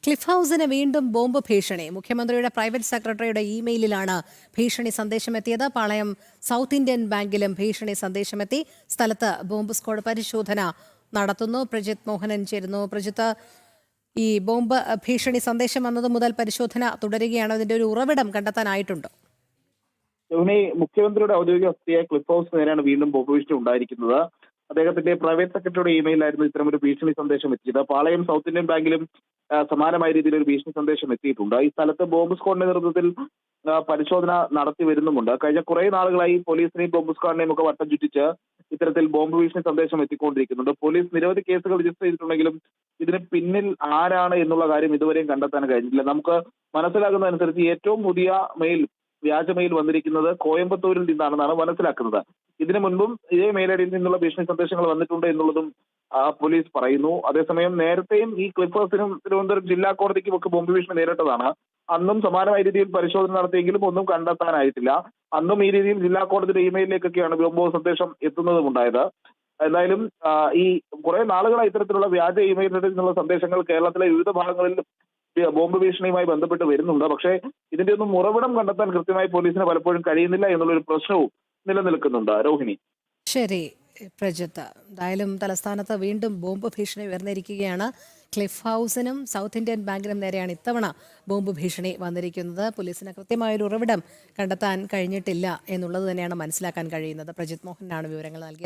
Cliff ഹൗസിന് വീണ്ടും bomb ഭീഷണി. മുഖ്യമന്ത്രിയുടെ പ്രൈവറ്റ് സെക്രട്ടറിയുടെ ഇമെയിലിലാണ് ഭീഷണി സന്ദേശമെത്തിയത്. പാളയം സൗത്ത് ഇന്ത്യൻ ബാങ്കിലും ഭീഷണി സന്ദേശമെത്തി. സ്ഥലത്ത് ബോംബ് സ്ക്വാഡ് പരിശോധന നടത്തുന്നു. പ്രജിത്ത് മോഹനൻ ചേരുന്നു. പ്രജിത്ത്, ഈ ബോംബ് ഭീഷണി സന്ദേശം വന്നത് മുതൽ പരിശോധന തുടരുകയാണ്. അതിന്റെ ഒരു ഉറവിടം കണ്ടെത്താനായിട്ടുണ്ടോ? മുഖ്യമന്ത്രിയുടെ ഔദ്യോഗിക വസതിയായ ക്ലിഫ് ഹൗസ് നേരെയാണ് വീണ്ടും ബോംബ് ഭീഷണി ഉണ്ടായിരിക്കുന്നത്. അദ്ദേഹത്തിന്റെ പ്രൈവറ്റ് സെക്രട്ടറിയുടെ ഇമെയിലായിരുന്നു ഇത്തരമൊരു ഭീഷണി സന്ദേശം എത്തിയത്. പാളയം സൗത്ത് ഇന്ത്യൻ ബാങ്കിലും സമാനമായ രീതിയിൽ ഒരു ഭീഷണി സന്ദേശം എത്തിയിട്ടുണ്ട്. ഈ സ്ഥലത്ത് ബോംബ് സ്ക്വാഡിന്റെ നേതൃത്വത്തിൽ പരിശോധന നടത്തി വരുന്നുമുണ്ട്. കഴിഞ്ഞ കുറെ നാളുകളായി പോലീസിനെയും ബോംബ് സ്ക്വാഡിനെയും ഒക്കെ വട്ടം ചുറ്റിച്ച് ഇത്തരത്തിൽ ബോംബ് ഭീഷണി സന്ദേശം എത്തിക്കൊണ്ടിരിക്കുന്നുണ്ട്. പോലീസ് നിരവധി കേസുകൾ രജിസ്റ്റർ ചെയ്തിട്ടുണ്ടെങ്കിലും ഇതിന് പിന്നിൽ ആരാണ് എന്നുള്ള കാര്യം ഇതുവരെയും കണ്ടെത്താൻ കഴിഞ്ഞില്ല. നമുക്ക് മനസ്സിലാകുന്നതനുസരിച്ച് ഏറ്റവും പുതിയ വ്യാജ മെയിൽ വന്നിരിക്കുന്നത് കോയമ്പത്തൂരിൽ നിന്നാണെന്നാണ് മനസ്സിലാക്കുന്നത്. ഇതിനു മുൻപും ഇതേ മെയിൽ ഐഡിയിൽ നിന്നുള്ള ഭീഷണി സന്ദേശങ്ങൾ വന്നിട്ടുണ്ട് എന്നുള്ളതും പോലീസ് പറയുന്നു. അതേസമയം നേരത്തെയും ഈ ക്ലിഫ് ഹൗസിനും തിരുവനന്തപുരം ജില്ലാ കോടതിക്കും ഒക്കെ ബോംബ് ഭീഷണി നേരിട്ടതാണ്. അന്നും സമാനമായ രീതിയിൽ പരിശോധന നടത്തിയെങ്കിലും ഒന്നും കണ്ടെത്താനായിട്ടില്ല. അന്നും ഈ രീതിയിൽ ജില്ലാ കോടതിയുടെ ഇമെയിലിലേക്കൊക്കെയാണ് ബോംബ് സന്ദേശം എത്തുന്നതുമുണ്ടായത്. എന്തായാലും ഈ കുറെ നാളുകളായി ഇത്തരത്തിലുള്ള വ്യാജ ഇമെയിലിൽ നിന്നുള്ള സന്ദേശങ്ങൾ കേരളത്തിലെ വിവിധ ഭാഗങ്ങളിൽ ബോംബ് ഭീഷണിയുമായി ബന്ധപ്പെട്ട് വരുന്നുണ്ട്. പക്ഷേ ഇതിന്റെ ഒന്നും ഉറവിടം കണ്ടെത്താൻ കൃത്യമായി പോലീസിന് പലപ്പോഴും കഴിയുന്നില്ല എന്നുള്ളൊരു പ്രശ്നവും നിലനിൽക്കുന്നുണ്ട്. രോഹിണി. ശരി പ്രജിത്ത്, എന്തായാലും തലസ്ഥാനത്ത് വീണ്ടും ബോംബ് ഭീഷണി ഉയർന്നിരിക്കുകയാണ്. ക്ലിഫ് ഹൗസിനും സൗത്ത് ഇന്ത്യൻ ബാങ്കിനും നേരെയാണ് ഇത്തവണ ബോംബ് ഭീഷണി വന്നിരിക്കുന്നത്. പോലീസിന് കൃത്യമായൊരു ഉറവിടം കണ്ടെത്താൻ കഴിഞ്ഞിട്ടില്ല എന്നുള്ളത് തന്നെയാണ് മനസ്സിലാക്കാൻ കഴിയുന്നത്. പ്രജിത്ത് മോഹനാണ് വിവരങ്ങൾ നൽകിയത്.